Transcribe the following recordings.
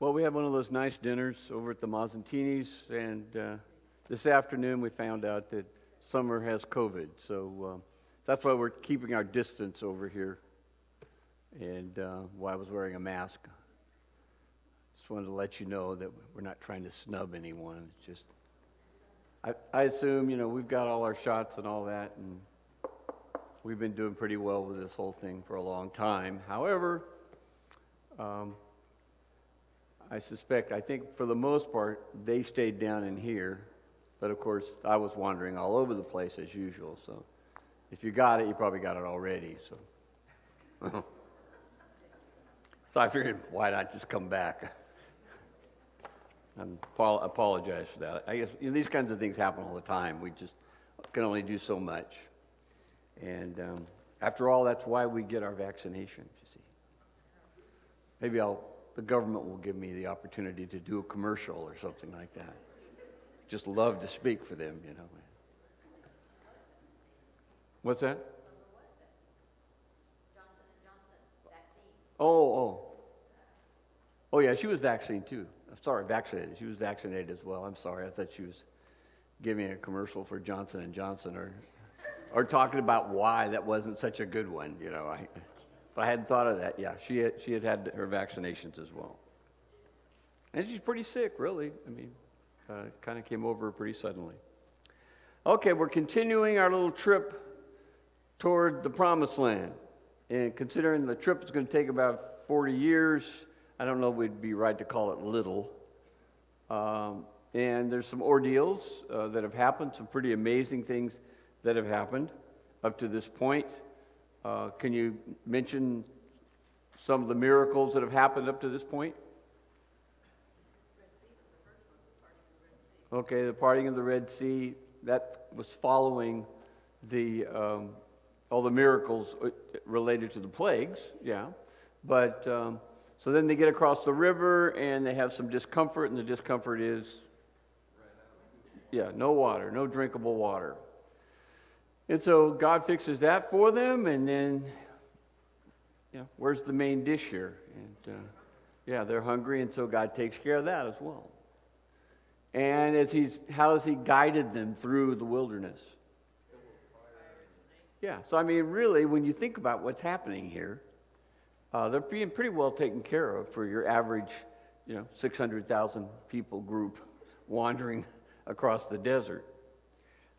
Well, we had one of those nice dinners over at the Mazzantini's, and this afternoon we found out that Summer has COVID. So that's why we're keeping our distance over here, and why I was wearing a mask. Just wanted to let you know that we're not trying to snub anyone. It's just, I assume, we've got all our shots and all that, and we've been doing pretty well with this whole thing for a long time. However, I think for the most part, they stayed down in here. But of course, I was wandering all over the place as usual. So if you got it, you probably got it already. So, so I figured, why not just come back? And apologize for that. I guess these kinds of things happen all the time. We just can only do so much. And after all, that's why we get our vaccinations, you see. Maybe the government will give me the opportunity to do a commercial or something like that. Just love to speak for them, What's that? Oh, yeah, she was vaccinated too. Vaccinated. She was vaccinated as well. I'm sorry. I thought she was giving a commercial for Johnson & Johnson or talking about why that wasn't such a good one, But I hadn't thought of that. Yeah, she had her vaccinations as well. And she's pretty sick, really. It kind of came over her pretty suddenly. Okay, we're continuing our little trip toward the Promised Land. And considering the trip is going to take about 40 years, I don't know if we'd be right to call it little. And there's some ordeals that have happened, some pretty amazing things that have happened up to this point. Can you mention some of the miracles that have happened up to this point? Okay, the parting of the Red Sea, that was following all the miracles related to the plagues, yeah. But, so then they get across the river and they have some discomfort, and the discomfort is, no water, no drinkable water. And so God fixes that for them, and then, where's the main dish here? And, they're hungry, and so God takes care of that as well. And how has He guided them through the wilderness? Yeah, so really, when you think about what's happening here, they're being pretty well taken care of for your average, 600,000 people group wandering across the desert.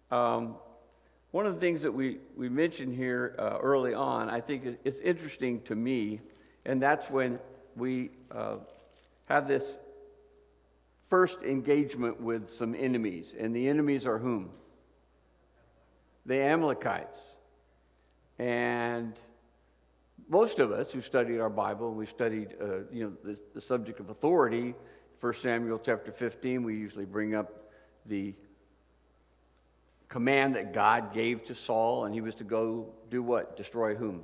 One of the things that we mentioned here early on, I think it's interesting to me, and that's when we have this first engagement with some enemies. And the enemies are whom? The Amalekites. And most of us who studied our Bible, we studied the subject of authority. 1 Samuel chapter 15, we usually bring up the command that God gave to Saul, and he was to go do what? Destroy whom?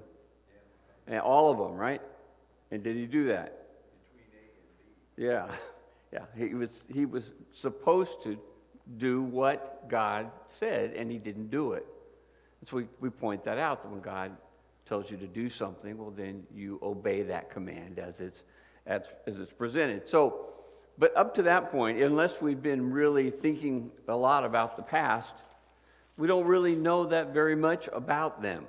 And all of them, right? And did he do that? Yeah. Yeah, he was supposed to do what God said, and he didn't do it. So we point that out, that when God tells you to do something, well, then you obey that command as it's presented. So, but up to that point, unless we've been really thinking a lot about the past, we don't really know that very much about them.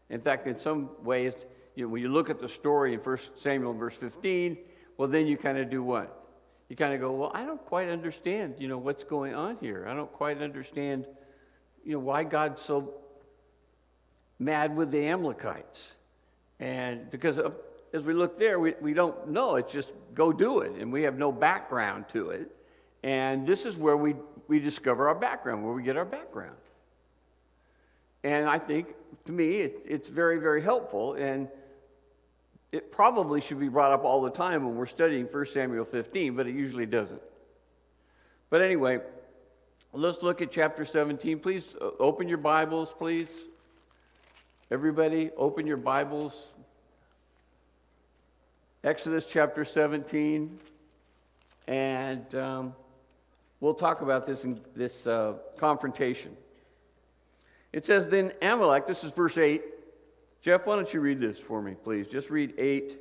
In fact, in some ways, when you look at the story in 1 Samuel verse 15, well, then you kind of do what? You kind of go, well, I don't quite understand, what's going on here. I don't quite understand, why God's so mad with the Amalekites. And because as we look there, we don't know. It's just go do it. And we have no background to it. And this is where we discover our background, where we get our background. And I think, to me, it's very, very helpful. And it probably should be brought up all the time when we're studying 1 Samuel 15, but it usually doesn't. But anyway, let's look at chapter 17. Please open your Bibles, please. Everybody, open your Bibles. Exodus chapter 17. And we'll talk about this in this confrontation. It says, then Amalek, this is verse 8. Jeff, why don't you read this for me, please? Just read 8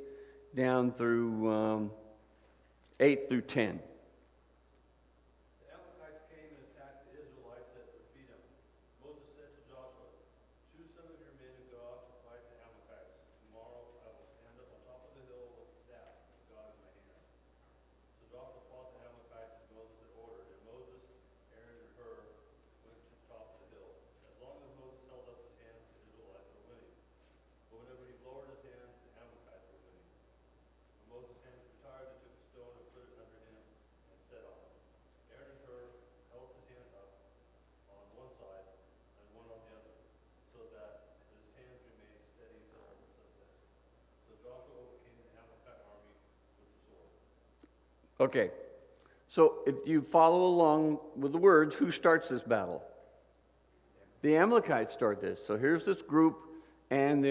down through 8 through 10. The Amalekites came and attacked the Israelites at Rephidim. Moses said to Joshua, "Choose some of your men and go out to fight the Amalekites. Tomorrow I will stand up on top of the hill with the staff of God in my hand." So Joshua fought the Amalekites as Moses had ordered, and Moses, Aaron, and Hur went to the top of the hill. As long as Moses held up his hands, the Israelites were winning. But whenever he lowered his hands, the Amalekites were winning. When Moses' hands were tired, they took a stone and put it under him and set on him. Aaron and Hur held his hands up on one side and one on the other, so that his hands remained steady until the sunset. So Joshua overcame the Amalekite army with the sword. Okay, so if you follow along with the words, who starts this battle? The Amalekites start this. So here's this group, and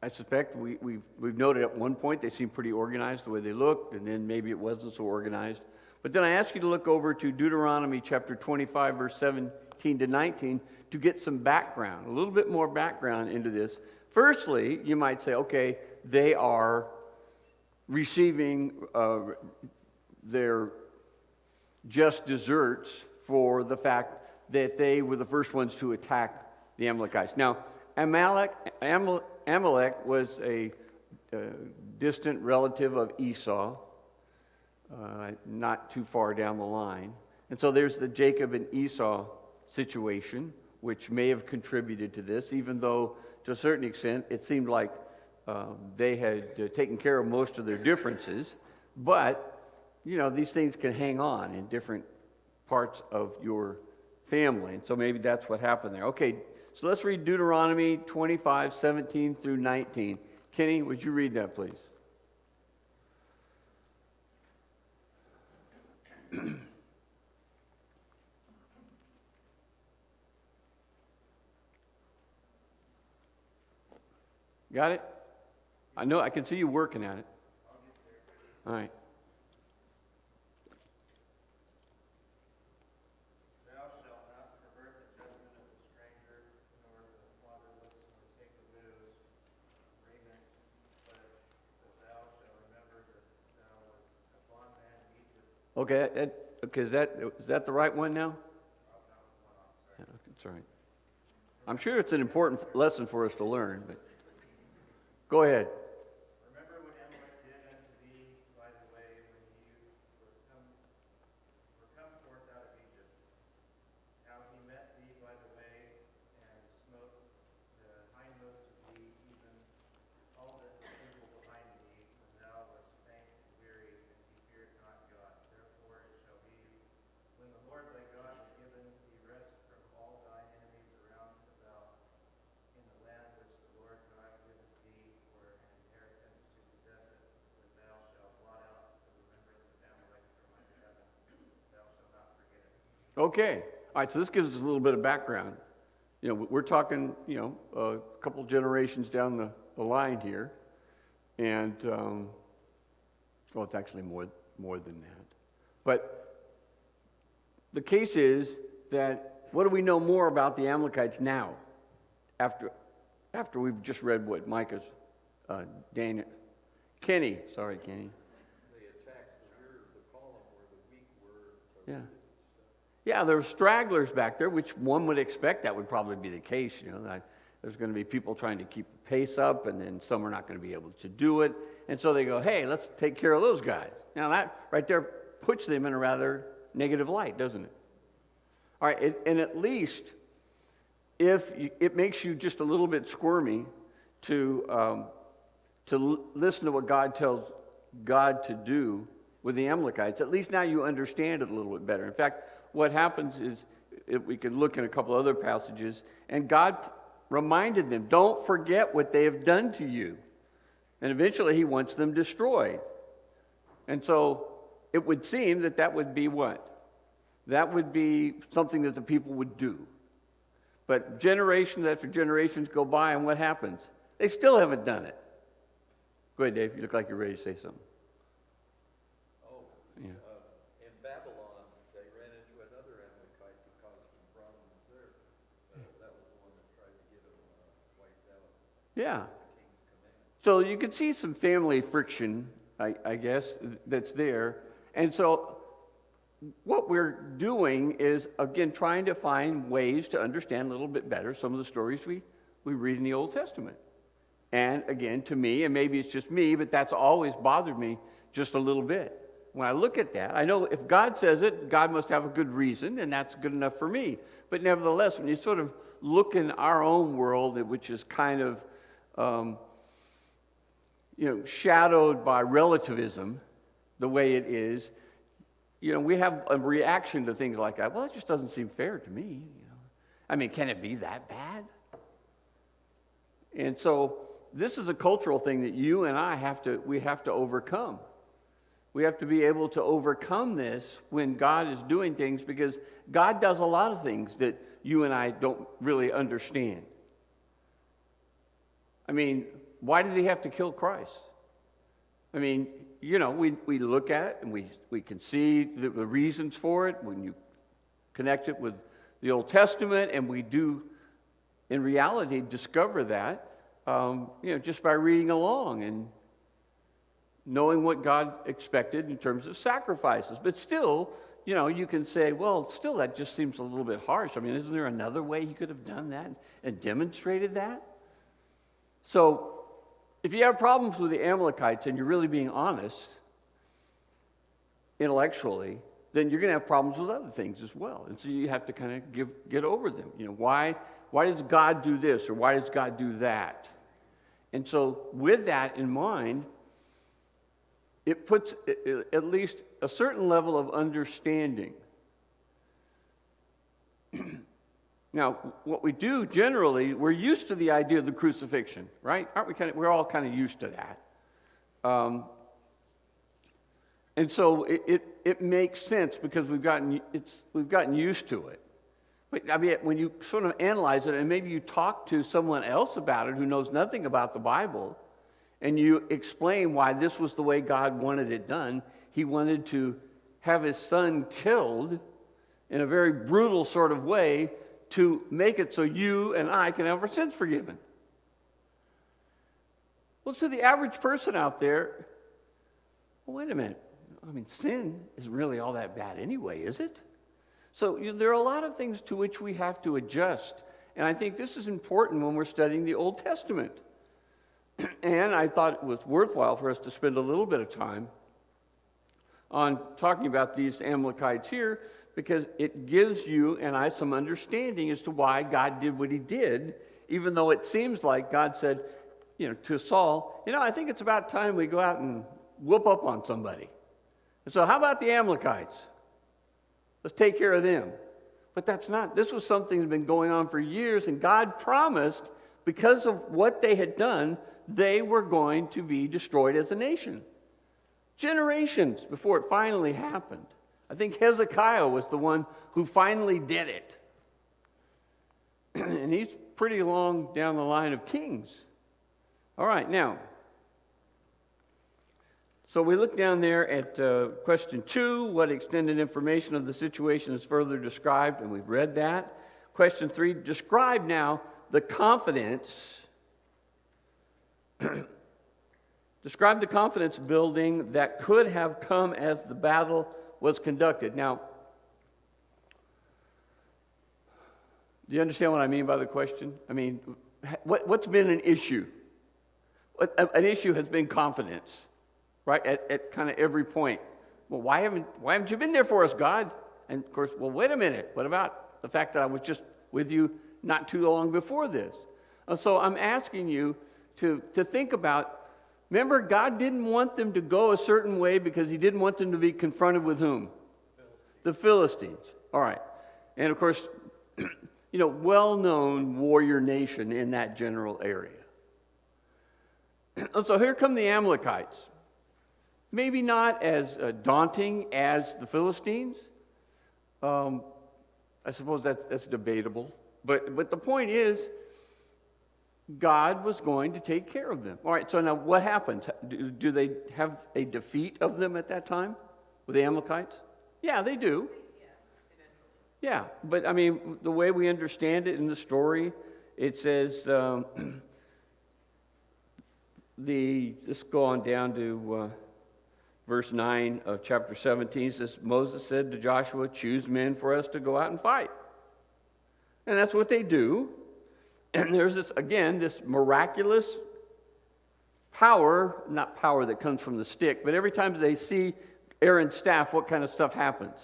I suspect we've noted at one point they seemed pretty organized the way they looked, and then maybe it wasn't so organized. But then I ask you to look over to Deuteronomy chapter 25, verse 17 to 19 to get some background, a little bit more background into this. Firstly, you might say, okay, they are receiving their just desserts for the fact that they were the first ones to attack the Amalekites. Now, Amalek was a distant relative of Esau, not too far down the line. And so there's the Jacob and Esau situation, which may have contributed to this, even though to a certain extent it seemed like they had taken care of most of their differences. But, you know, these things can hang on in different parts of your family. And so maybe that's what happened there. Okay, so let's read Deuteronomy 25, 17 through 19. Kenny, would you read that, please? Got it? I know, I can see you working at it. All right. Thou shalt not pervert the judgment of the stranger, nor the fatherless, nor take a widow's raiment pledge, but thou shalt remember that thou wast a bondman in Egypt. Okay, is that the right one now? Oh, that was one off, sorry. Yeah, it's all right. I'm sure it's an important lesson for us to learn, but go ahead. Remember what Amalek did unto thee by the way when ye were come forth out of Egypt, how he met thee by the way and smote the hindmost of thee, even all the people behind thee, when thou wast faint and weary, and he feared not God. Therefore it shall be, when the Lord thy God has given thee rest from all thine enemies around about in the land which the Lord God giveth thee for an inheritance to possess it, that thou shalt blot out the remembrance of Amalek from under heaven. Thou shalt not forget it. Okay. All right, so this gives us a little bit of background. You know, we're talking, a couple generations down the line here. And, well, it's actually more than that. But the case is that what do we know more about the Amalekites now? After we've just read what Micah's, Daniel, Kenny. Sorry, Kenny. They attacked the column where the weak were. Yeah. Yeah, there were stragglers back there, which one would expect that would probably be the case. That there's going to be people trying to keep the pace up, and then some are not going to be able to do it. And so they go, hey, let's take care of those guys. Now that right there puts them in a rather negative light, doesn't it? All right, and at least if it makes you just a little bit squirmy to listen to what God tells God to do with the Amalekites, at least now you understand it a little bit better. In fact, what happens is, if we could look in a couple other passages, and God reminded them, don't forget what they have done to you. And eventually he wants them destroyed. And so it would seem that would be what? That would be something that the people would do. But generations after generations go by, and what happens? They still haven't done it. Go ahead, Dave. You look like you're ready to say something. Oh, Yeah. In Babylon, they ran into another Amalekite that caused some problems there. That was the one that tried to get them wiped out. Yeah. The king's command. So you could see some family friction I guess, that's there. And so what we're doing is, again, trying to find ways to understand a little bit better some of the stories we read in the Old Testament. And again, to me, and maybe it's just me, but that's always bothered me just a little bit. When I look at that, I know if God says it, God must have a good reason, and that's good enough for me. But nevertheless, when you sort of look in our own world, which is kind of, shadowed by relativism, the way it is, we have a reaction to things like that. Well, it just doesn't seem fair to me. I mean, can it be that bad? And so this is a cultural thing that you and I have to overcome. We have to be able to overcome this when God is doing things, because God does a lot of things that you and I don't really understand. I mean, why did he have to kill Christ? I mean, we look at it and we can see the reasons for it when you connect it with the Old Testament, and we do, in reality, discover that, just by reading along and knowing what God expected in terms of sacrifices. But still, you can say, well, still that just seems a little bit harsh. I mean, isn't there another way he could have done that and demonstrated that? So, if you have problems with the Amalekites and you're really being honest intellectually, then you're going to have problems with other things as well. And so you have to kind of get over them. Why does God do this, or why does God do that? And so with that in mind, it puts at least a certain level of understanding. Now, what we do generally, we're used to the idea of the crucifixion, right? Aren't we we're all kind of used to that. And so it makes sense because we've gotten used to it. But I mean, when you sort of analyze it, and maybe you talk to someone else about it who knows nothing about the Bible, and you explain why this was the way God wanted it done. He wanted to have his son killed in a very brutal sort of way to make it so you and I can have our sins forgiven. Well, to the average person out there, well, wait a minute. I mean, sin isn't really all that bad anyway, is it? So there are a lot of things to which we have to adjust. And I think this is important when we're studying the Old Testament. And I thought it was worthwhile for us to spend a little bit of time on talking about these Amalekites here, because it gives you and I some understanding as to why God did what he did, even though it seems like God said, to Saul, I think it's about time we go out and whoop up on somebody. And so how about the Amalekites? Let's take care of them. But this was something that had been going on for years, and God promised, because of what they had done, they were going to be destroyed as a nation. Generations before it finally happened. I think Hezekiah was the one who finally did it. And he's pretty long down the line of kings. All right, now, so we look down there at question 2, what extended information of the situation is further described, and we've read that. Question 3, describe now the confidence. Describe the confidence building that could have come as the battle was conducted. Now, do you understand what I mean by the question? I mean, what's been an issue? An issue has been confidence, right? At kind of every point. Well, why haven't you been there for us, God? And of course, well, wait a minute. What about the fact that I was just with you not too long before this? And so I'm asking you to think about. Remember, God didn't want them to go a certain way because he didn't want them to be confronted with whom? The Philistines. All right. And of course, well-known warrior nation in that general area. And so here come the Amalekites. Maybe not as daunting as the Philistines. I suppose that's debatable. But the point is, God was going to take care of them. All right, so now what happens? Do they have a defeat of them at that time with the Amalekites? Yeah, they do. Yeah, but I mean, the way we understand it in the story, it says, let's go on down to verse 9 of chapter 17 says, Moses said to Joshua, choose men for us to go out and fight. And that's what they do. And there's this, again, this miraculous power, not power that comes from the stick, but every time they see Aaron's staff, what kind of stuff happens?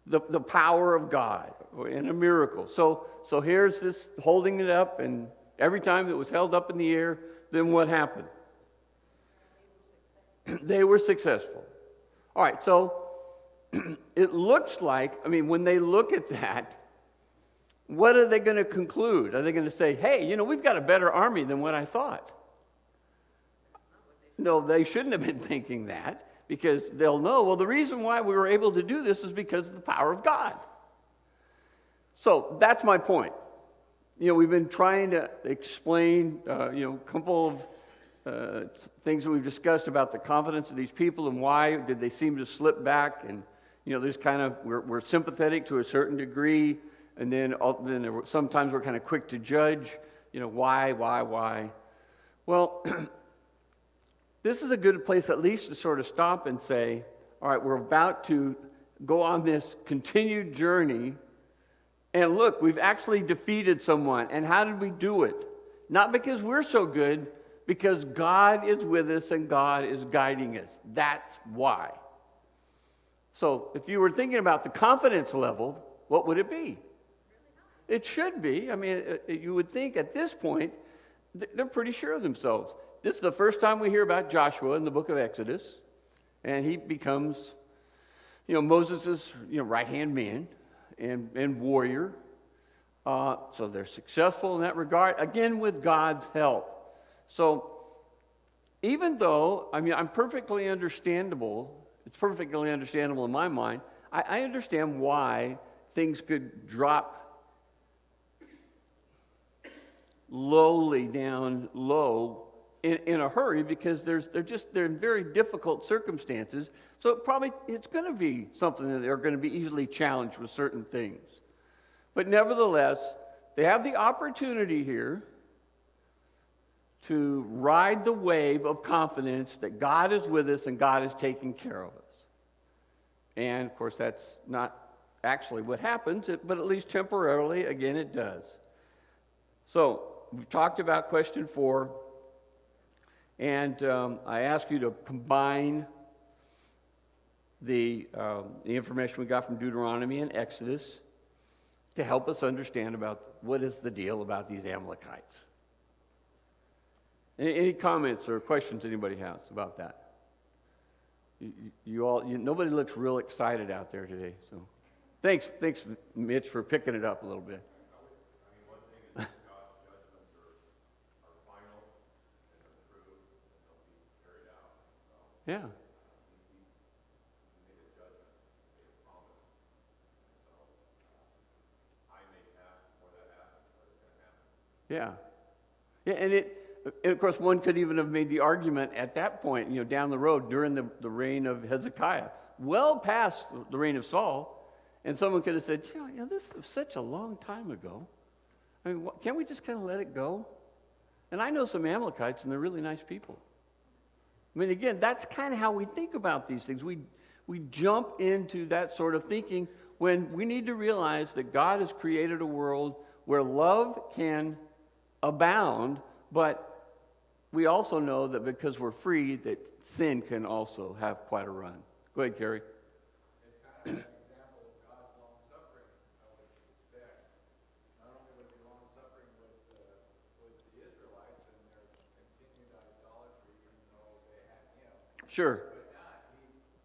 The power of God in a miracle. So here's this holding it up, and every time it was held up in the air, then what happened? They were successful. All right, so it looks like, I mean, when they look at that, what are they going to conclude? Are they going to say, hey, we've got a better army than what I thought? No, they shouldn't have been thinking that, because they'll know, well, the reason why we were able to do this is because of the power of God. So that's my point. We've been trying to explain, a couple of things that we've discussed about the confidence of these people and why did they seem to slip back. And, there's kind of, we're sympathetic to a certain degree, and then sometimes we're kind of quick to judge, why. Well, this is a good place at least to sort of stop and say, all right, we're about to go on this continued journey, and look, we've actually defeated someone. And how did we do it? Not because we're so good, because God is with us and God is guiding us. That's why. So if you were thinking about the confidence level, what would it be? It should be. I mean, you would think at this point, they're pretty sure of themselves. This is the first time we hear about Joshua in the book of Exodus, and he becomes, Moses' right-hand man and warrior. So they're successful in that regard, again with God's help. So even though, I'm perfectly understandable, it's perfectly understandable in my mind, I understand why things could drop lowly down low in a hurry, because they're in very difficult circumstances. So it's going to be something that they're going to be easily challenged with certain things. But nevertheless, they have the opportunity here to ride the wave of confidence that God is with us and God is taking care of us. And of course, that's not actually what happens, but at least temporarily, again, it does. So we've talked about question 4. And I ask you to combine the information we got from Deuteronomy and Exodus to help us understand about what is the deal about these Amalekites. Any comments or questions anybody has about that? Nobody looks real excited out there today. So, thanks, Mitch, for picking it up a little bit. One thing is that God's judgments are final, and they're true, and they'll be carried out. So, Yeah. He made a judgment, made a promise. And so, I may pass before that happens, but it's going to happen. Yeah. And of course, one could even have made the argument at that point, down the road during the reign of Hezekiah, well past the reign of Saul, and someone could have said, this is such a long time ago. Can't we just kind of let it go? And I know some Amalekites, and they're really nice people. Again, that's kind of how we think about these things. We jump into that sort of thinking when we need to realize that God has created a world where love can abound, but we also know that because we're free, that sin can also have quite a run. Go ahead, Kerry. It's kind of an example of God's long suffering, I would suspect. Not only was he long suffering with the Israelites and their continued idolatry, even though they had him, Sure. but not.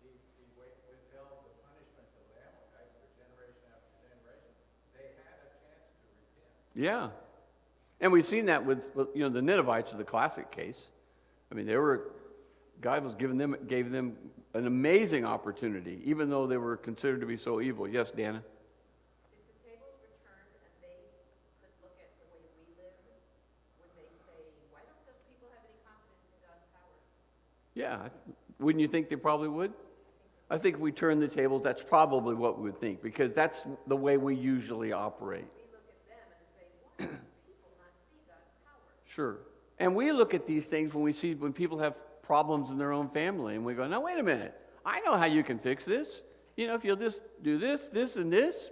He withheld the punishment of the Amalekites for generation after generation. They had a chance to repent. Yeah. And we've seen that with the Ninevites are the classic case. God gave them an amazing opportunity, even though they were considered to be so evil. Yes, Dana? If the tables were turned and they could look at the way we live, would they say, why don't those people have any confidence in God's power? Yeah. Wouldn't you think they probably would? I think if we turn the tables, that's probably what we would think, because that's the way we usually operate. We look at them and say, why do people not see God's power? Sure. And we look at these things when people have problems in their own family. And we go, now wait a minute, I know how you can fix this. If you'll just do this, this, and this,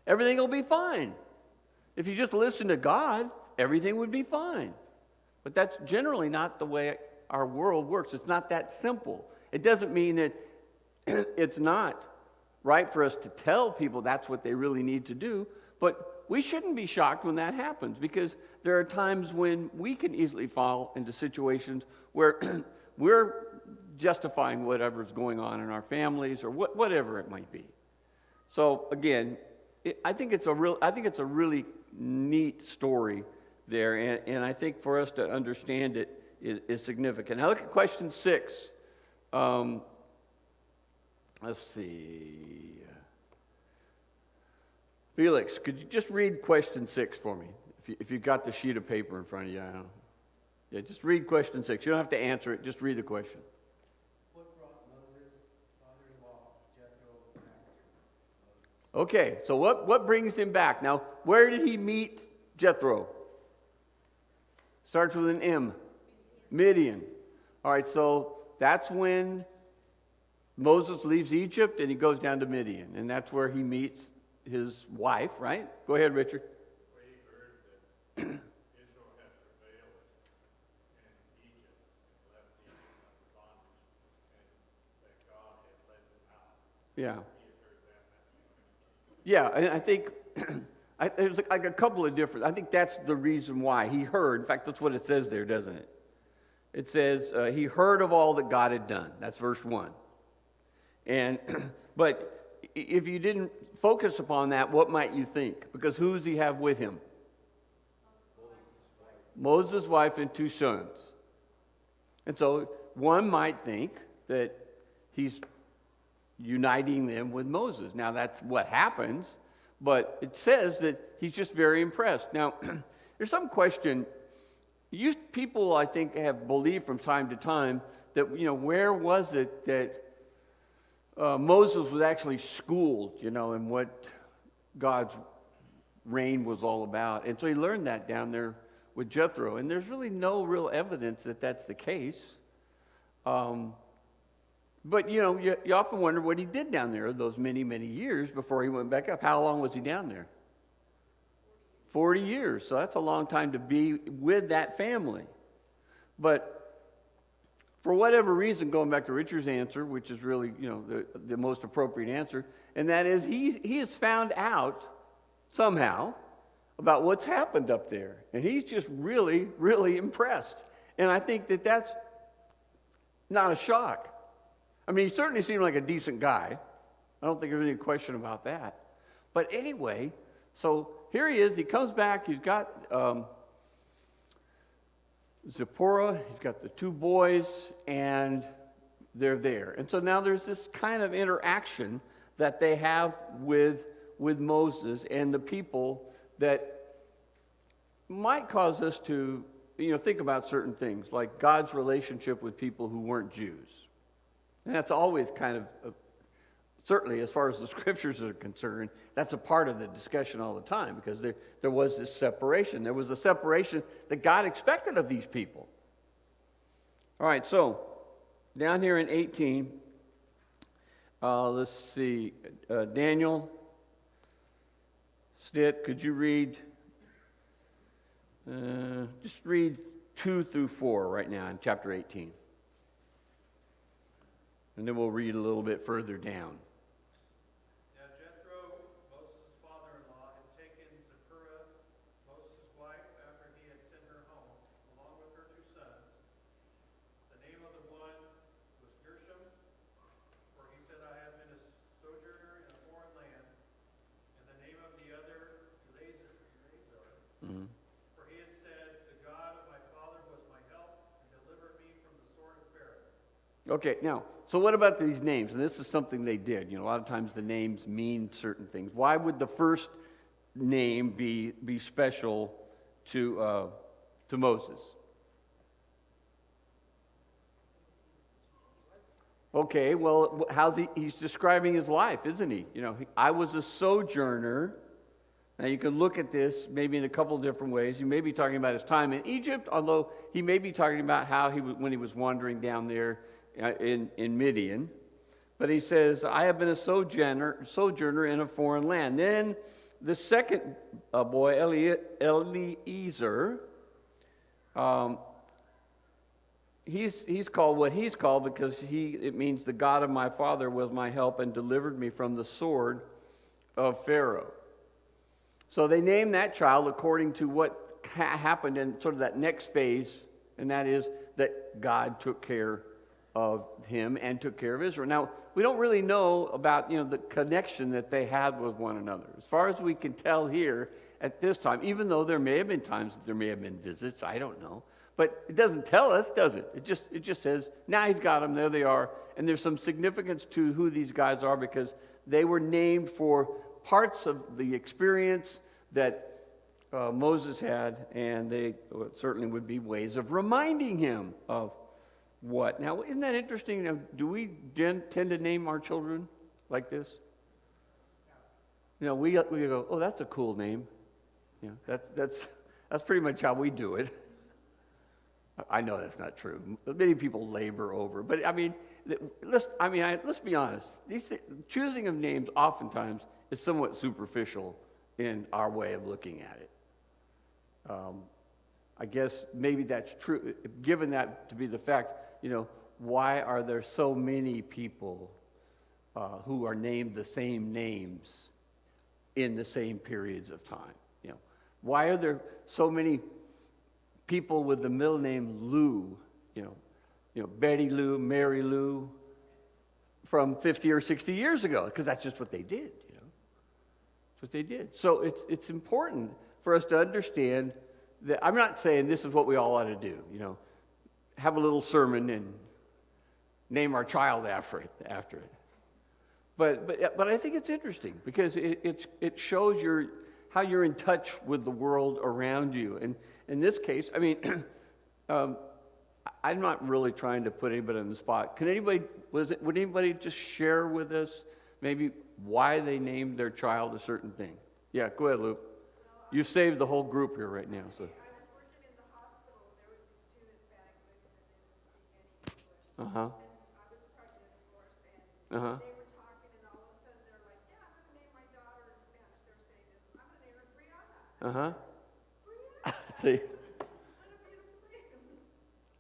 everything will be fine. If you just listen to God, everything would be fine. But that's generally not the way our world works. It's not that simple. It doesn't mean that it's not right for us to tell people that's what they really need to do, but we shouldn't be shocked when that happens, because there are times when we can easily fall into situations where we're justifying whatever's going on in our families or whatever it might be. So again, I think it's a really neat story there, and I think for us to understand it is significant. Now look at question 6. Let's see. Felix, could you just read question 6 for me? If you've got the sheet of paper in front of you. Yeah, just read question 6. You don't have to answer it. Just read the question. What brought Moses' father-in-law, Jethro, back to Moses? Okay, so what brings him back? Now, where did he meet Jethro? Starts with an M. Midian. All right, so that's when Moses leaves Egypt and he goes down to Midian, and that's where he meets his wife, right? Go ahead, Richard. Well, he heard that Israel had prevailed in Egypt and left Egypt under bondage, and that God had led them out. Yeah. He had heard that message when he came. Yeah, and I think there's like a couple of different, I think that's the reason why he heard. In fact, that's what it says there, doesn't it? It says he heard of all that God had done. That's verse 1. But if you didn't focus upon that, what might you think? Because who does he have with him? Moses' wife and 2 sons. And so one might think that he's uniting them with Moses. Now that's what happens, but it says that he's just very impressed. Now, there's some question. People, I think, have believed from time to time that, where was it that Moses was actually schooled, in what God's reign was all about. And so he learned that down there with Jethro. And there's really no real evidence that that's the case. But, you often wonder what he did down there those many, many years before he went back up. How long was he down there? 40 years. So that's a long time to be with that family. But for whatever reason, going back to Richard's answer, which is really, the most appropriate answer, and that is he has found out somehow about what's happened up there. And he's just really, really impressed. And I think that that's not a shock. I mean, he certainly seemed like a decent guy. I don't think there's any question about that. But anyway, so here he is. He comes back. He's got Zipporah, he's got the 2 boys, and they're there. And so now there's this kind of interaction that they have with Moses and the people that might cause us to, think about certain things, like God's relationship with people who weren't Jews. And that's always kind of, certainly as far as the scriptures are concerned, that's a part of the discussion all the time, because there was this separation. There was a separation that God expected of these people. All right, so down here in 18, let's see, Daniel Stitt, could you read, just read 2 through 4 right now in chapter 18. And then we'll read a little bit further down. Now Jethro, Moses' father-in-law, had taken Zipporah, Moses' wife, after he had sent her home, along with her 2 sons. The name of the one was Gershom, for he said, I have been a sojourner in a foreign land. And the name of the other, Eleazar, Mm-hmm. for he had said, the God of my father was my help, and delivered me from the sword of Pharaoh. Okay, now, so what about these names? And this is something they did. A lot of times the names mean certain things. Why would the first name be special to Moses? Okay, well, he's describing his life, isn't he? I was a sojourner Now you can look at this maybe in a couple of different ways. He may be talking about his time in Egypt, although he may be talking about how when he was wandering down there in Midian. But he says, I have been a sojourner in a foreign land. Then the second boy, Eliezer, he's called what he's called because it means the God of my father was my help and delivered me from the sword of Pharaoh. So they named that child according to what happened in sort of that next phase, and that is that God took care of him and took care of Israel. Now, we don't really know about the connection that they had with one another. As far as we can tell here at this time, even though there may have been times that there may have been visits, I don't know. But it doesn't tell us, does it? It just says, now he's got them, there they are. And there's some significance to who these guys are because they were named for parts of the experience that Moses had, and they certainly would be ways of reminding him of what. Now, isn't that interesting? Now, do we tend to name our children like this? We go, oh, that's a cool name. That's pretty much how we do it. I know that's not true. Many people labor over, but let's be honest. Choosing of names oftentimes is somewhat superficial in our way of looking at it. I guess maybe that's true. Given that to be the fact, why are there so many people who are named the same names in the same periods of time? Why are there so many people with the middle name Lou? Betty Lou, Mary Lou, from 50 or 60 years ago, because that's just what they did. That's what they did. So it's important for us to understand that. I'm not saying this is what we all ought to do. Have a little sermon and name our child after it. But I think it's interesting because it shows how you're in touch with the world around you. And in this case, I'm not really trying to put anybody on the spot. Would anybody just share with us maybe why they named their child a certain thing? Yeah, go ahead, Luke. You saved the whole group here right now. So. I was working in the hospital. There was these two Hispanic women that didn't speak any English. Uh-huh. And I was pregnant, of course, and Uh-huh. they were talking, and all of a sudden they're like, yeah, I'm going to name my daughter in Spanish. They're saying this. I'm going to name her Brianna. Uh-huh. Brianna. See? What a beautiful name.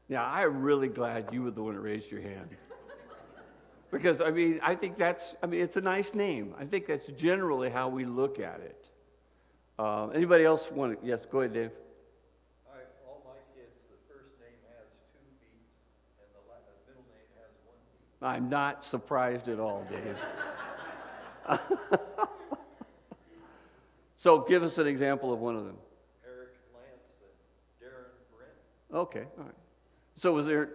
Yeah, I'm really glad you were the one that raised your hand. Because, I think it's a nice name. I think that's generally how we look at it. Anybody else want to? Yes, go ahead, Dave. All my kids, the first name has 2 beats, and the middle name has 1 beat. I'm not surprised at all, Dave. So give us an example of one of them. Eric, Lance, and Darren, Brent. Okay, all right. So was there,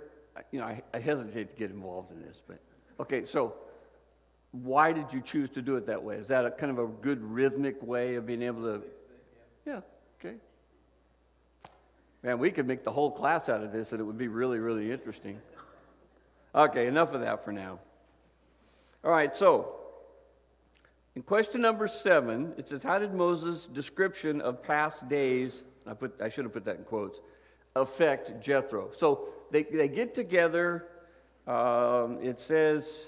I hesitate to get involved in this, but, okay, so why did you choose to do it that way? Is that a kind of a good rhythmic way of being able to? Yeah, okay. Man, we could make the whole class out of this and it would be really, really interesting. Okay, enough of that for now. All right, so in question number 7, it says, how did Moses' description of past days, I should have put that in quotes, affect Jethro? So they get together. It says,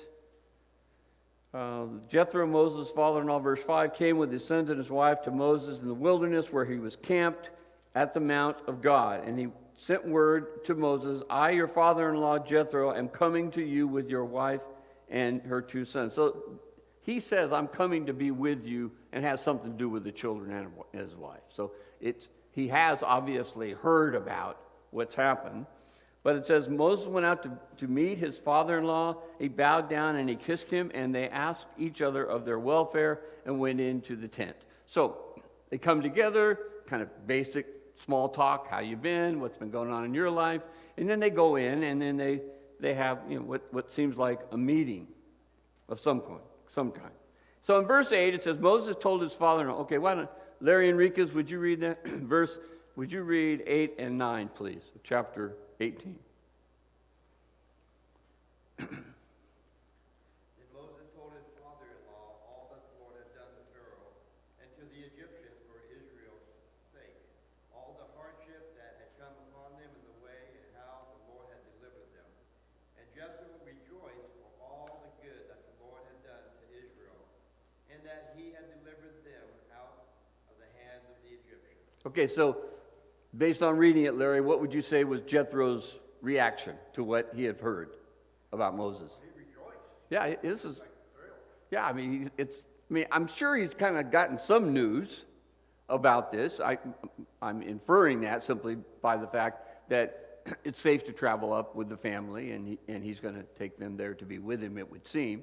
Jethro, Moses' father-in-law, verse 5, came with his sons and his wife to Moses in the wilderness where he was camped at the Mount of God. And he sent word to Moses, I, your father-in-law, Jethro, am coming to you with your wife and her 2 sons. So he says, I'm coming to be with you, and has something to do with the children and his wife. So he has obviously heard about what's happened. But it says, Moses went out to meet his father-in-law. He bowed down and he kissed him, and they asked each other of their welfare and went into the tent. So they come together, kind of basic small talk, how you been, what's been going on in your life, and then they go in, and then they have what seems like a meeting of some kind. So in verse 8, it says, Moses told his father-in-law, okay, why don't, Larry Enriquez, would you read that verse? Would you read 8 and 9, please, of chapter 18. Then Moses told his father-in-law all that the Lord had done to Pharaoh and to the Egyptians, for Okay, so based on reading it, Larry, what would you say was Jethro's reaction to what he had heard about Moses? He rejoiced. Yeah, this is. Like thrilled. Yeah, I mean, I'm sure he's kind of gotten some news about this. I'm inferring that simply by the fact that it's safe to travel up with the family, and he's going to take them there to be with him, it would seem.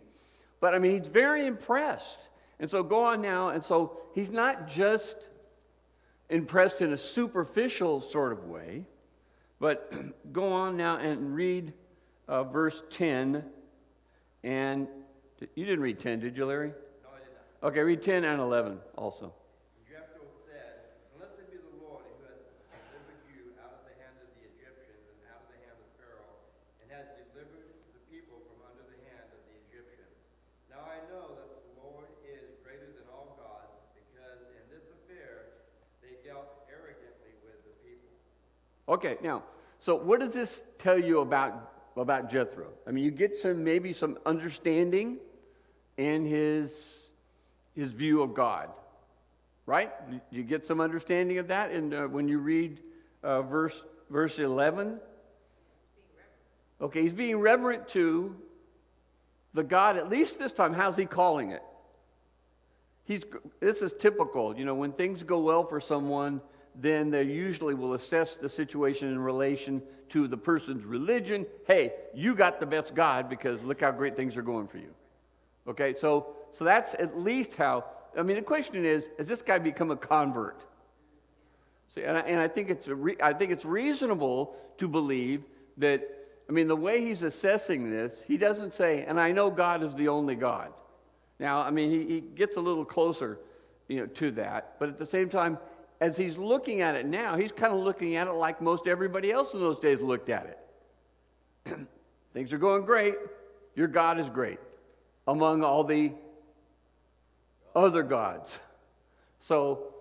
But I mean, he's very impressed. And so go on now, and so he's not just impressed in a superficial sort of way, but go on now and read verse 10. And you didn't read 10, did you, Larry? No, I did not. Okay, read 10 and 11 also. Jethro said, "Blessed be the Lord who has delivered you out of the hand of the Egyptians and out of the hand of Pharaoh, and has delivered the people from under the hand of the Egyptians. Now I know that the Lord is greater than all gods, because in this affair they dealt arrogantly with the people." Okay, now, so what does this tell you about Jethro? I mean, you get maybe some understanding in his view of God, right? You get some understanding of that, and when you read verse 11. Okay, he's being reverent to the God. At least this time, how's he calling it? This is typical. You know, when things go well for someone, then they usually will assess the situation in relation to the person's religion. Hey, you got the best God because look how great things are going for you. Okay, so that's at least how. I mean, the question is, has this guy become a convert? See, and I think it's reasonable to believe that. I mean, the way he's assessing this, he doesn't say, "And I know God is the only God." Now, I mean, he gets a little closer, to that, but at the same time, as he's looking at it now, he's kind of looking at it like most everybody else in those days looked at it. Things are going great. Your God is great among all the other gods. So,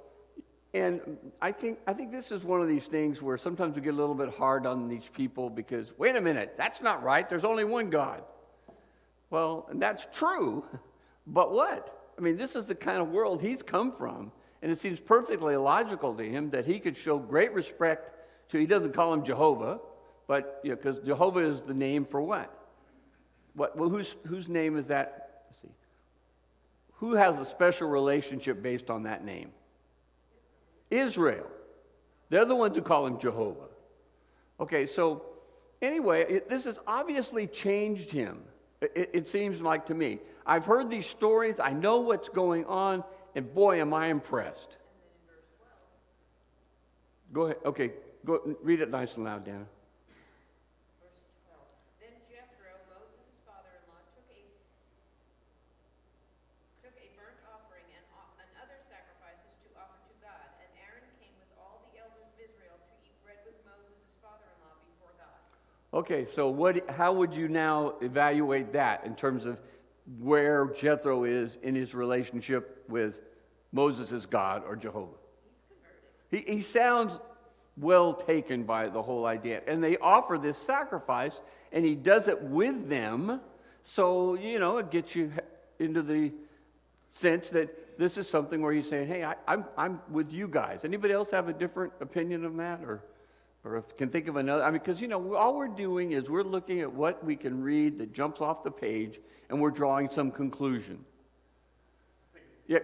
and I think this is one of these things where sometimes we get a little bit hard on these people because, wait a minute, that's not right. There's only one God. Well, and that's true, but what? I mean, this is the kind of world he's come from. And it seems perfectly logical to him that he could show great respect to, he doesn't call him Jehovah, but, because Jehovah is the name for what? Well, whose name is that? Let's see. Who has a special relationship based on that name? Israel. They're the ones who call him Jehovah. Okay, so anyway, this has obviously changed him. It seems like to me. I've heard these stories. I know what's going on. And boy, am I impressed. Go ahead. Okay, go read it nice and loud, Dana. Verse 12. Then Jethro, Moses' father-in-law, took a burnt offering and other sacrifices to offer to God. And Aaron came with all the elders of Israel to eat bread with Moses' father-in-law before God. Okay, so how would you now evaluate that in terms of where Jethro is in his relationship with Moses' God or Jehovah? He's converted. He sounds well taken by the whole idea. And they offer this sacrifice, and he does it with them. So, it gets you into the sense that this is something where he's saying, hey, I'm with you guys. Anybody else have a different opinion of that? Or if can think of another? I mean, because, all we're doing is we're looking at what we can read that jumps off the page, and we're drawing some conclusion. Yeah.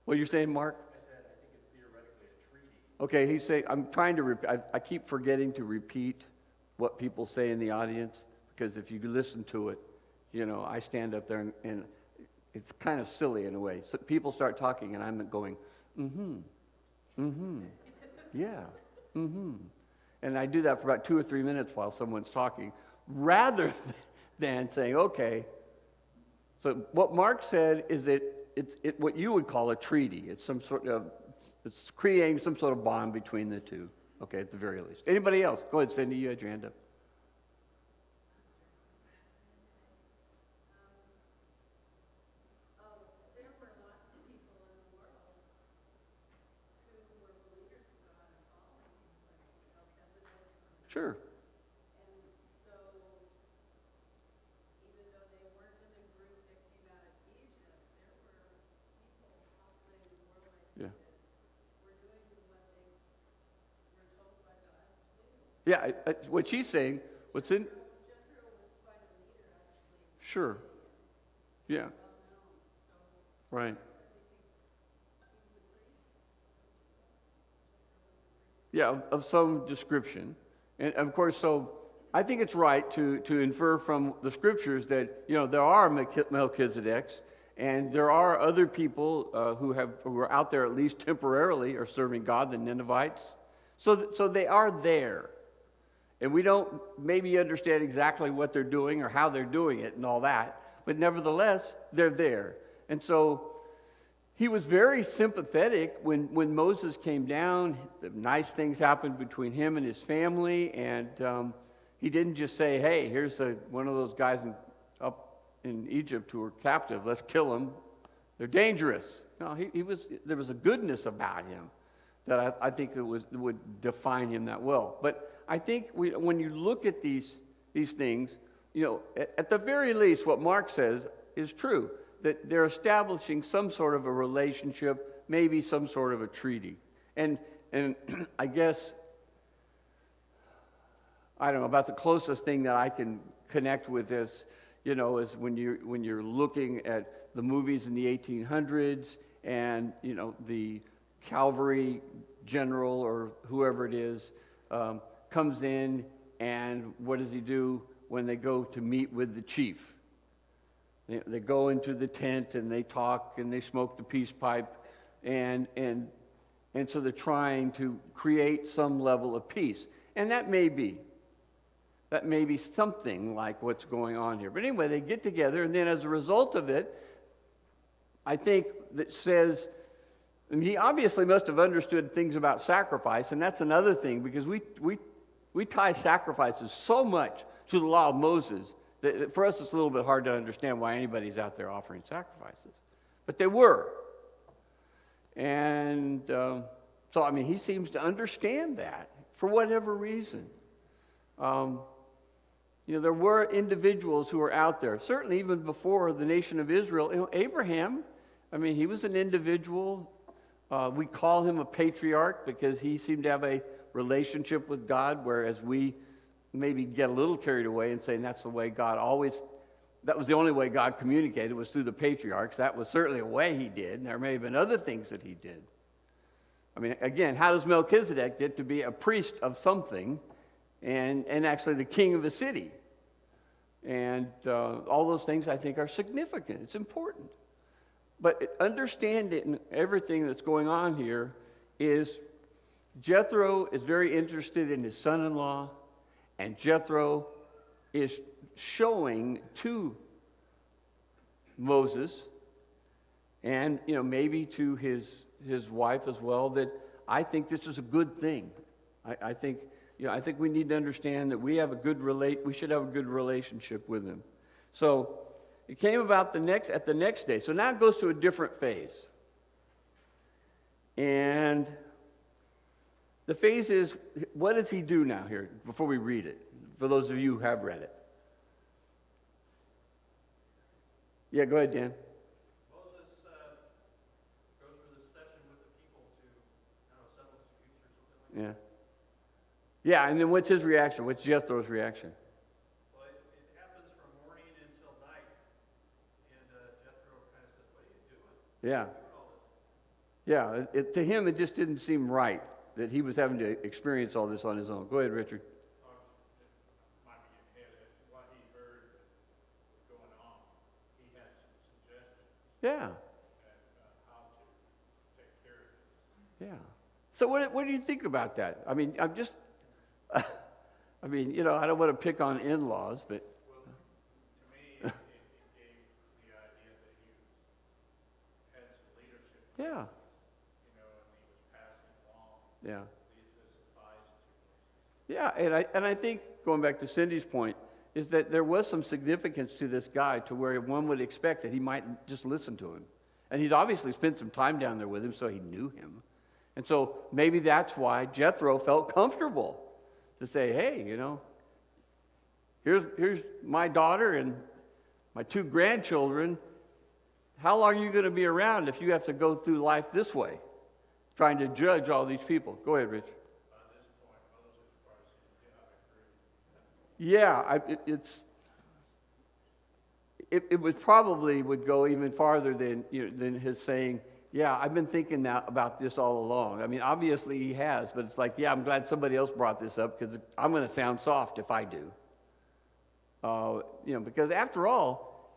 What you're saying, Mark? I said, I think it's theoretically a treaty. Okay, he's saying, I'm trying to I keep forgetting to repeat what people say in the audience, because if you listen to it, I stand up there and it's kind of silly in a way. So people start talking and I'm going, yeah, And I do that for about 2 or 3 minutes while someone's talking, rather than saying, okay. So what Mark said is that it's what you would call a treaty. It's it's creating some sort of bond between the two. Okay, at the very least. Anybody else? Go ahead, Cindy. You had your hand up. There were lots of people in the world who were believers in God and following Him, like Melchizedek. Sure. And so, even though they weren't in the group that came out of Egypt, there were people populating the world, like Yeah. you said, Yeah, what she's saying, what's in... Sure. Yeah. Right. Yeah, of some description. And of course, so I think it's right to infer from the scriptures that, there are Melchizedeks, and there are other people who are out there at least temporarily are serving God, the Ninevites. So they are there. And we don't maybe understand exactly what they're doing or how they're doing it and all that, but nevertheless, they're there. And so he was very sympathetic when Moses came down. Nice things happened between him and his family, and he didn't just say, hey, here's one of those guys up in Egypt who are captive. Let's kill them. They're dangerous. No, there was a goodness about him that I think would define him that well. But I think when you look at these things, at the very least, what Mark says is true, that they're establishing some sort of a relationship, maybe some sort of a treaty. And I guess, I don't know, about the closest thing that I can connect with this, is when you're looking at the movies in the 1800s and, the cavalry general or whoever it is comes in, and what does he do when they go to meet with the chief? They go into the tent and they talk and they smoke the peace pipe, and so they're trying to create some level of peace. And that may be something like what's going on here. But anyway, they get together, and then as a result of it, I think that says, and he obviously must have understood things about sacrifice, and that's another thing, because we tie sacrifices so much to the law of Moses that for us it's a little bit hard to understand why anybody's out there offering sacrifices. But they were. And so, he seems to understand that for whatever reason. There were individuals who were out there, certainly even before the nation of Israel. Abraham, he was an individual. We call him a patriarch because he seemed to have a relationship with God, whereas we maybe get a little carried away and saying that's the way God that was the only way God communicated was through the patriarchs. That was certainly a way he did, and there may have been other things that he did. Again, how does Melchizedek get to be a priest of something and actually the king of a city? And all those things I think are significant. It's important. But understanding everything that's going on here is Jethro is very interested in his son-in-law, and Jethro is showing to Moses and maybe to his wife as well that I think this is a good thing. I think we need to understand that we should have a good relationship with him. So it came about at the next day. So now it goes to a different phase. And the phase is, what does he do now here, before we read it, for those of you who have read it? Yeah, go ahead, Dan. Moses goes through this session with the people to, settle disputes or something like that. Yeah, and then what's his reaction? What's Jethro's reaction? Well, it happens from morning until night, and Jethro kind of says, what are you doing? Yeah. Doing all this? Yeah, to him it just didn't seem right that he was having to experience all this on his own. Go ahead, Richard. It might be ahead of what he heard was going on. He had some suggestions Yeah, at how to take care of this. yeah. So what do you think about that? I'm just, I don't want to pick on in-laws, but... Well, to me, it gave the idea that he had some leadership. Yeah. And he was passing along Yeah. this advice to Moses. Yeah, and I think, going back to Cindy's point, is that there was some significance to this guy to where one would expect that he might just listen to him. And he'd obviously spent some time down there with him, so he knew him. And so maybe that's why Jethro felt comfortable to say, hey, here's my daughter and my 2 grandchildren. How long are you going to be around if you have to go through life this way, trying to judge all these people? Go ahead, Rich. By this point, Moses probably said, Yeah, it would probably would go even farther than than his saying, "Yeah, I've been thinking about this all along." I mean, obviously he has, but it's like, yeah, I'm glad somebody else brought this up because I'm going to sound soft if I do. Because after all,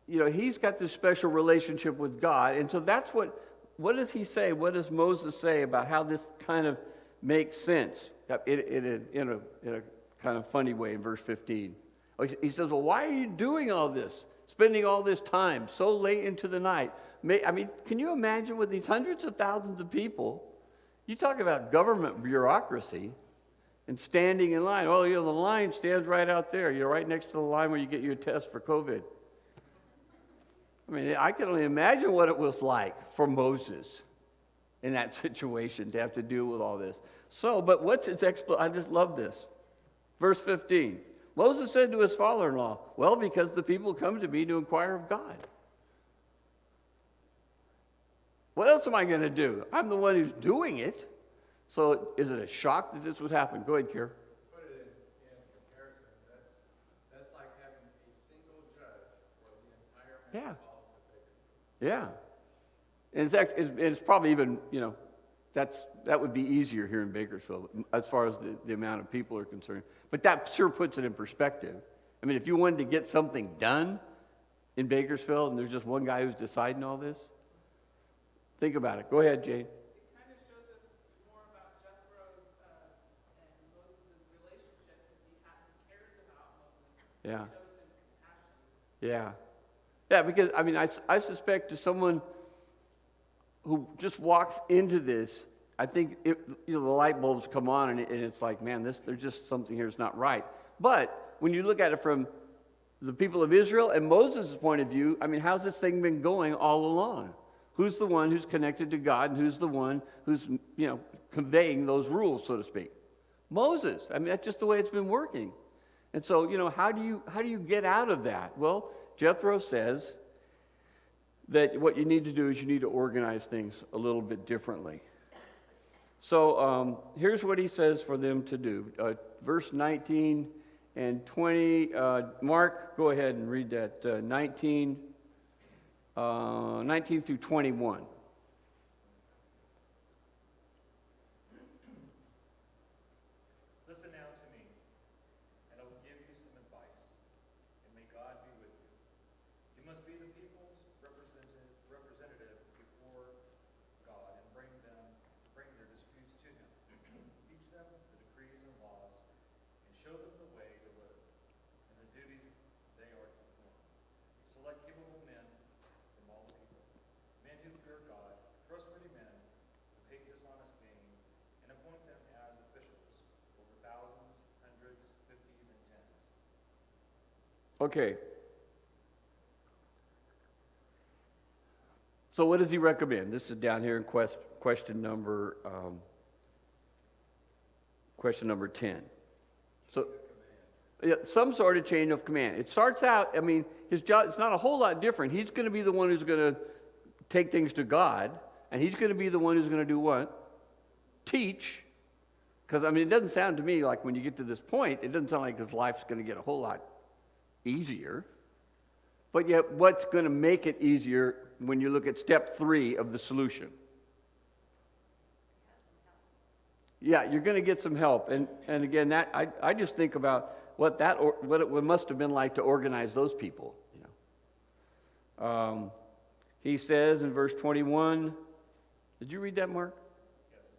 he's got this special relationship with God, and so that's what does he say? What does Moses say about how this kind of makes sense in a kind of funny way in verse 15? He says, well, why are you doing all this, spending all this time so late into the night? I mean, can you imagine with these hundreds of thousands of people, you talk about government bureaucracy and standing in line. Oh, the line stands right out there. You're right next to the line where you get your test for COVID. I mean, I can only imagine what it was like for Moses in that situation to have to deal with all this. So, but what's its I just love this. Verse 15. Moses said to his father-in-law, well, because the people come to me to inquire of God. What else am I going to do? I'm the one who's doing it. So is it a shock that this would happen? Go ahead, Kier. Put it in comparison. That's like having a single judge for the entire metropolitan. Yeah. And in fact, it's probably even, that would be easier here in Bakersfield as far as the amount of people are concerned. But that sure puts it in perspective. I mean, if you wanted to get something done in Bakersfield and there's just one guy who's deciding all this, think about it. Go ahead, Jane. It kind of shows us more about Jethro's and Moses' relationship because he cares about Moses. Yeah. He shows him compassion. Yeah. Yeah, because, I mean, I suspect to someone who just walks into this, I think the light bulbs come on and it's like, man, there's just something here that's not right. But when you look at it from the people of Israel and Moses' point of view, I mean, how's this thing been going all along? Who's the one who's connected to God and who's the one who's, conveying those rules, so to speak? Moses. I mean, that's just the way it's been working. And so, how do you get out of that? Well, Jethro says that what you need to do is you need to organize things a little bit differently. So here's what he says for them to do. Verse 19 and 20. Mark, go ahead and read that. 19 through 21. Listen now to me, and I will give you some advice, and may God be with you. You must be the people's representative before God and bring their disputes to him. Teach them the decrees and laws, and show them the way to live, and the duties they are to perform. Select capable men from all the people, men who fear God, trustworthy men who hate dishonest gain, and appoint them as officials over thousands, hundreds, fifties, and tens. Okay. So what does he recommend? This is down here in question number 10. So, yeah, some sort of chain of command. It starts out, I mean, his job, it's not a whole lot different. He's going to be the one who's going to take things to God, and he's going to be the one who's going to do what? Teach. Because, I mean, it doesn't sound to me like when you get to this point, it doesn't sound like his life's going to get a whole lot easier. But yet, what's going to make it easier when you look at step 3 of the solution? Yeah, you're going to get some help. And again, that I just think about what it must have been like to organize those people. He says in verse 21, did you read that, Mark?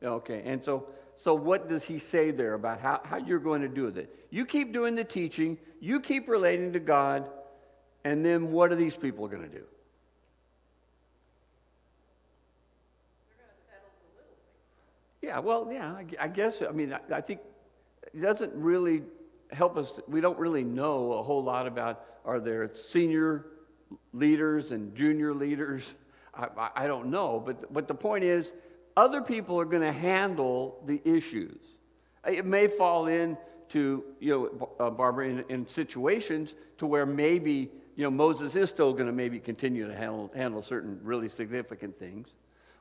Yes. Okay, and so what does he say there about how you're going to do it? You keep doing the teaching, you keep relating to God, and then what are these people going to do? They're going to settle the little things. Yeah, well, yeah, I guess, I mean, I think it doesn't really help us. We don't really know a whole lot about, are there senior leaders and junior leaders? I don't know, but the point is, other people are going to handle the issues. It may fall into, Barbara, in situations to where maybe, Moses is still going to maybe continue to handle certain really significant things.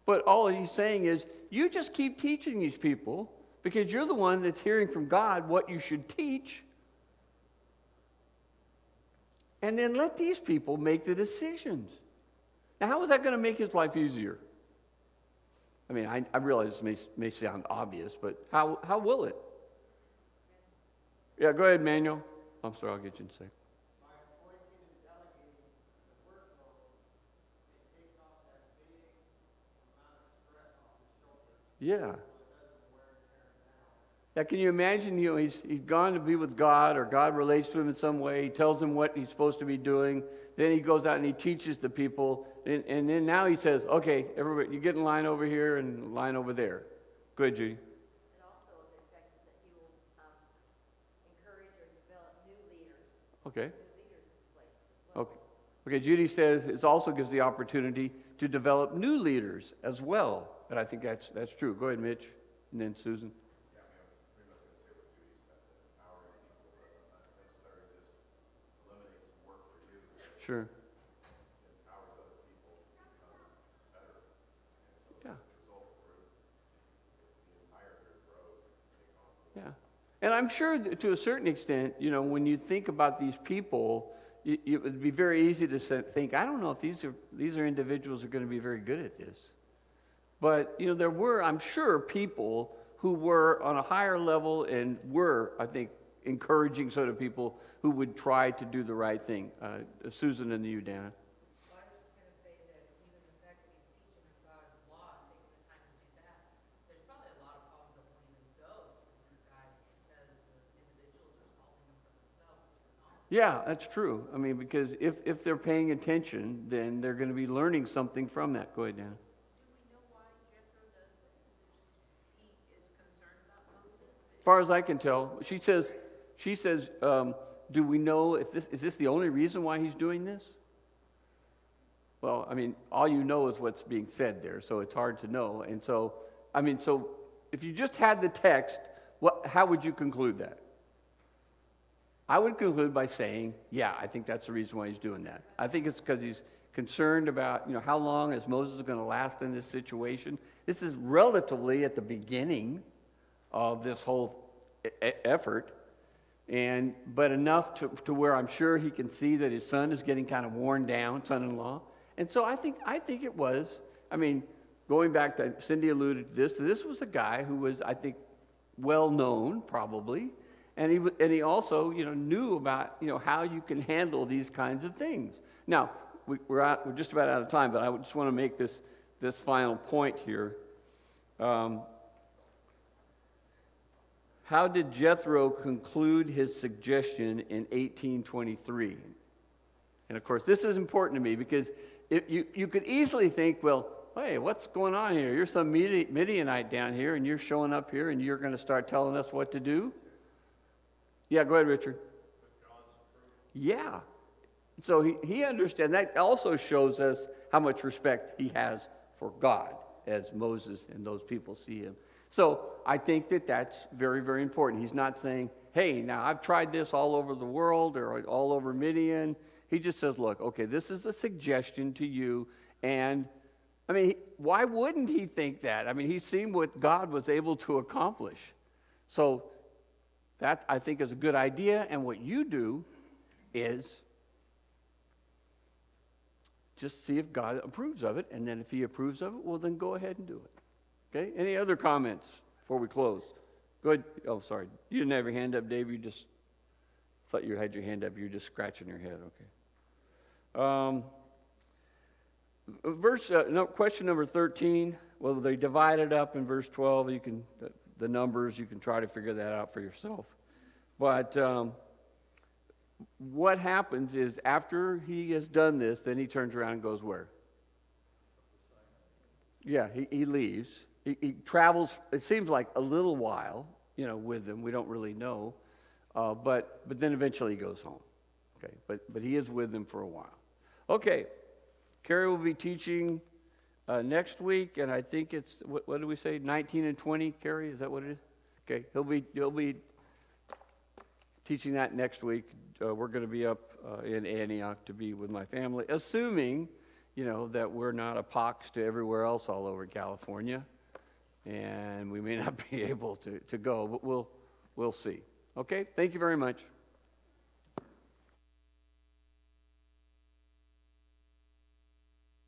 But all he's saying is, you just keep teaching these people because you're the one that's hearing from God what you should teach. and then let these people make the decisions. Now, how is that going to make his life easier? I mean, I realize this may sound obvious, but how will it? Yeah, go ahead, Manuel. I'm sorry, I'll get you in a second. By appointing and delegating the workload, it takes off that big amount of stress off his shoulders, Yeah. so it doesn't wear and tear him down. Now, can you imagine, he's gone to be with God, or God relates to him in some way. He tells him what he's supposed to be doing. Then he goes out and he teaches the people. And then now he says, okay, everybody, you get in line over here and line over there. Go ahead, Judy. It also, the effect is that he will encourage or develop new leaders, Okay. new leaders in place as well. Okay. Okay, Judy says it also gives the opportunity to develop new leaders as well. And I think that's true. Go ahead, Mitch. And then Susan. Yeah, I mean, I was pretty much going to say what Judy said, that empowering people doesn't necessarily just eliminate some work for you. Sure. It empowers other people to become better. And so Yeah. the result group, the entire group grows and take on. Yeah. And I'm sure that to a certain extent, when you think about these people, it would be very easy to think, I don't know if these are individuals who are going to be very good at this. But, there were, I'm sure, people who were on a higher level and were, I think, encouraging sort of people who would try to do the right thing. Susan and you, Dana. Well, I was just going to say that even the fact that he's teaching them God's law, taking the time to do that, there's probably a lot of problems that won't even go to these guys because the individuals are solving them for themselves through knowledge. Yeah, that's true. I mean, because if they're paying attention, then they're going to be learning something from that. Go ahead, Dana. Do we know why Jethro does this? Is it just he is concerned about Moses? As far as I can tell, she says, do we know if is this the only reason why he's doing this? Well, I mean, all you know is what's being said there, so it's hard to know. And so, so if you just had the text, how would you conclude that? I would conclude by saying, yeah, I think that's the reason why he's doing that. I think it's because he's concerned about, how long is Moses going to last in this situation. This is relatively at the beginning of this whole effort, but enough to where I'm sure he can see that his son is getting kind of worn down, son-in-law. And so I think it was, going back to, Cindy alluded to this was a guy who was, I think, well known probably, and he also, knew about, how you can handle these kinds of things. Now, we're just about out of time, but I just want to make this final point here. How did Jethro conclude his suggestion in 1823? And of course, this is important to me because you could easily think, well, hey, what's going on here? You're some Midianite down here, and you're showing up here, and you're going to start telling us what to do? Yeah, go ahead, Richard. Yeah. So he understands. That also shows us how much respect he has for God as Moses and those people see him. So I think that's very, very important. He's not saying, hey, now I've tried this all over the world or all over Midian. He just says, look, okay, this is a suggestion to you. And, why wouldn't he think that? He's seen what God was able to accomplish. So that, I think, is a good idea. And what you do is just see if God approves of it. And then if he approves of it, well, then go ahead and do it. Okay, any other comments before we close? Go ahead. Oh, sorry. You didn't have your hand up, Dave. You just thought you had your hand up. You were just scratching your head. Okay. Question number 13. Well, they divide it up in verse 12. You can the numbers. You can try to figure that out for yourself. But what happens is after he has done this, then he turns around and goes where? Yeah, he leaves. He travels, it seems like a little while, with them. We don't really know. But then eventually he goes home. Okay, but he is with them for a while. Okay, Carrie will be teaching next week, and I think it's, what did we say, 19 and 20, Carrie? Is that what it is? Okay, he'll be teaching that next week. We're going to be up in Antioch to be with my family, assuming, that we're not a pox to everywhere else all over California. And we may not be able to go, but we'll see. Okay, thank you very much.